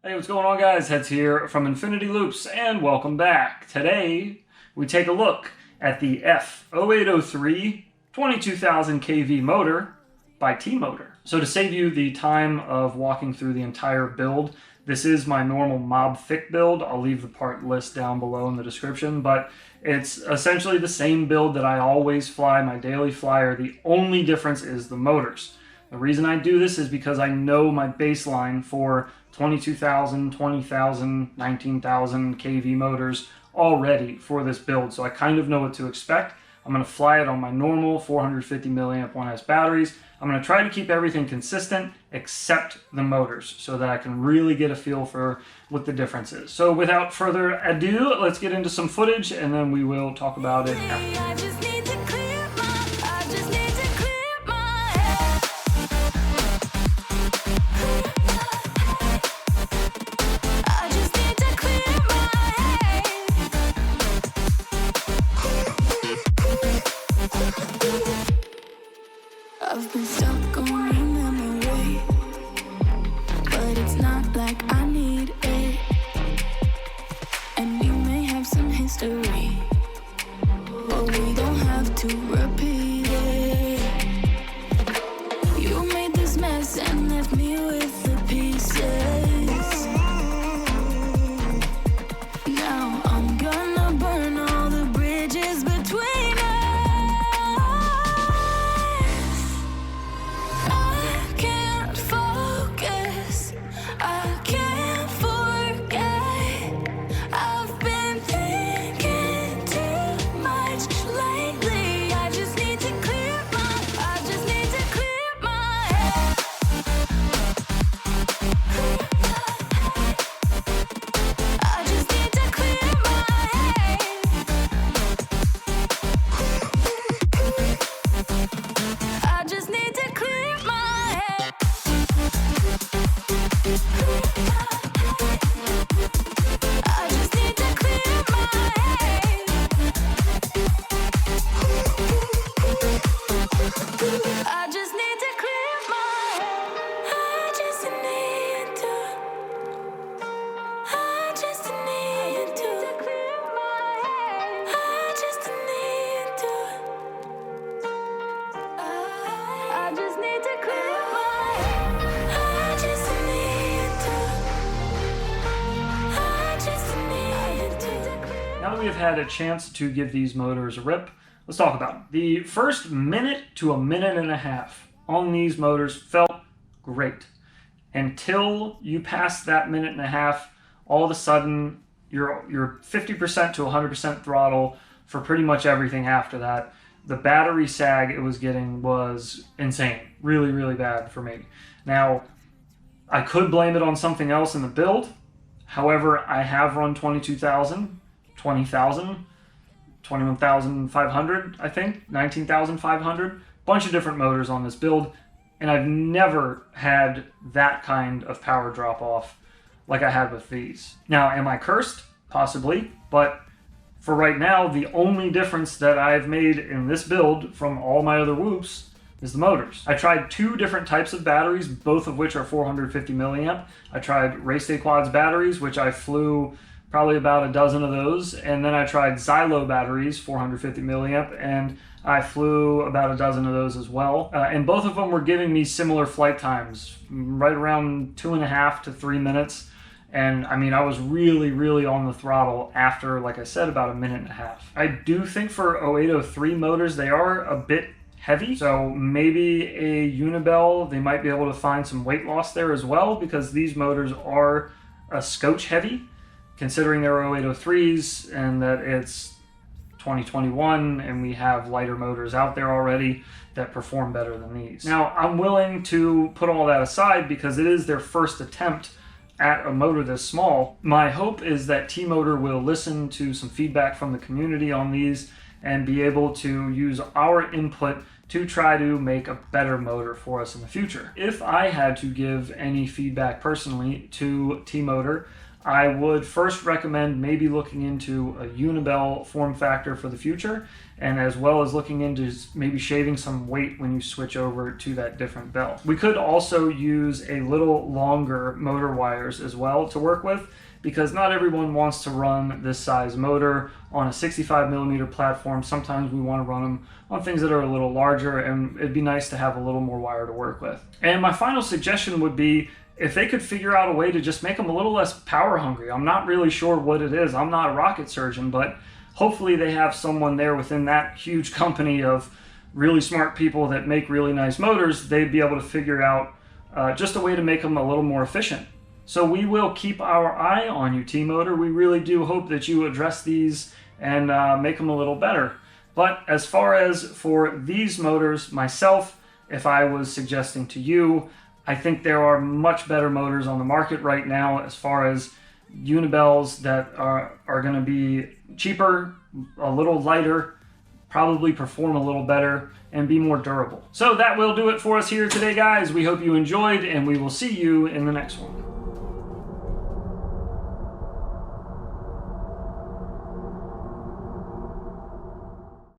Hey, what's going on, guys? Heads here from Infinity Loops, and welcome back. Today, we take a look at the F0803 22,000 kV motor by Tmotor. So to save you the time of walking through the entire build, this is my normal mob thick build. I'll leave the part list down below in the description, but it's essentially the same build that I always fly, my daily flyer. The only difference is the motors. The reason I do this is because I know my baseline for 22,000, 20,000, 19,000 kV motors already for this build, so I kind of know what to expect. I'm going to fly it on my normal 450 milliamp 1S batteries. I'm going to try to keep everything consistent except the motors so that I can really get a feel for what the difference is. So without further ado, let's get into some footage and then we will talk about it after. I've been stuck on your memory, but it's not like I need it. And we may have some history, but we don't have to repeat it. You made this mess and left me with the pieces. Now I'm gonna burn all the bridges between us. Now that we have had a chance to give these motors a rip, let's talk about them. The first minute to a minute and a half on these motors felt great. Until you pass that minute and a half, all of a sudden you're 50% to 100% throttle for pretty much everything after that. The battery sag it was getting was insane. Really, really bad for me. Now, I could blame it on something else in the build. However, I have run 22,000, 20,000, 21,500, I think, 19,500, bunch of different motors on this build, and I've never had that kind of power drop off like I had with these. Now, am I cursed? Possibly, but for right now, the only difference that I've made in this build from all my other whoops is the motors. I tried two different types of batteries, both of which are 450 milliamp. I tried Race Day Quads batteries, which I flew probably about a dozen of those, and then I tried Xilo batteries, 450 milliamp, and I flew about a dozen of those as well. And both of them were giving me similar flight times, right around 2.5 to 3 minutes. And I mean, I was really, really on the throttle after, like I said, about a minute and a half. I do think for 0803 motors, they are a bit heavy. So maybe a Unibel, they might be able to find some weight loss there as well, because these motors are a scotch heavy, considering they're 0803s and that it's 2021 and we have lighter motors out there already that perform better than these. Now, I'm willing to put all that aside because it is their first attempt at a motor this small. My hope is that Tmotor will listen to some feedback from the community on these and be able to use our input to try to make a better motor for us in the future. If I had to give any feedback personally to Tmotor, I would first recommend maybe looking into a unibell form factor for the future, and as well as looking into maybe shaving some weight when you switch over to that different bell. We could also use a little longer motor wires as well to work with, because not everyone wants to run this size motor on a 65mm platform. Sometimes we want to run them on things that are a little larger, and it'd be nice to have a little more wire to work with. And my final suggestion would be if they could figure out a way to just make them a little less power hungry. I'm not really sure what it is. I'm not a rocket surgeon, but hopefully they have someone there within that huge company of really smart people that make really nice motors. They'd be able to figure out just a way to make them a little more efficient. So we will keep our eye on you, Tmotor. We really do hope that you address these and make them a little better. But as far as for these motors, myself, if I was suggesting to you, I think there are much better motors on the market right now as far as unibells that are going to be cheaper, a little lighter, probably perform a little better, and be more durable. So that will do it for us here today, guys. We hope you enjoyed, and we will see you in the next one.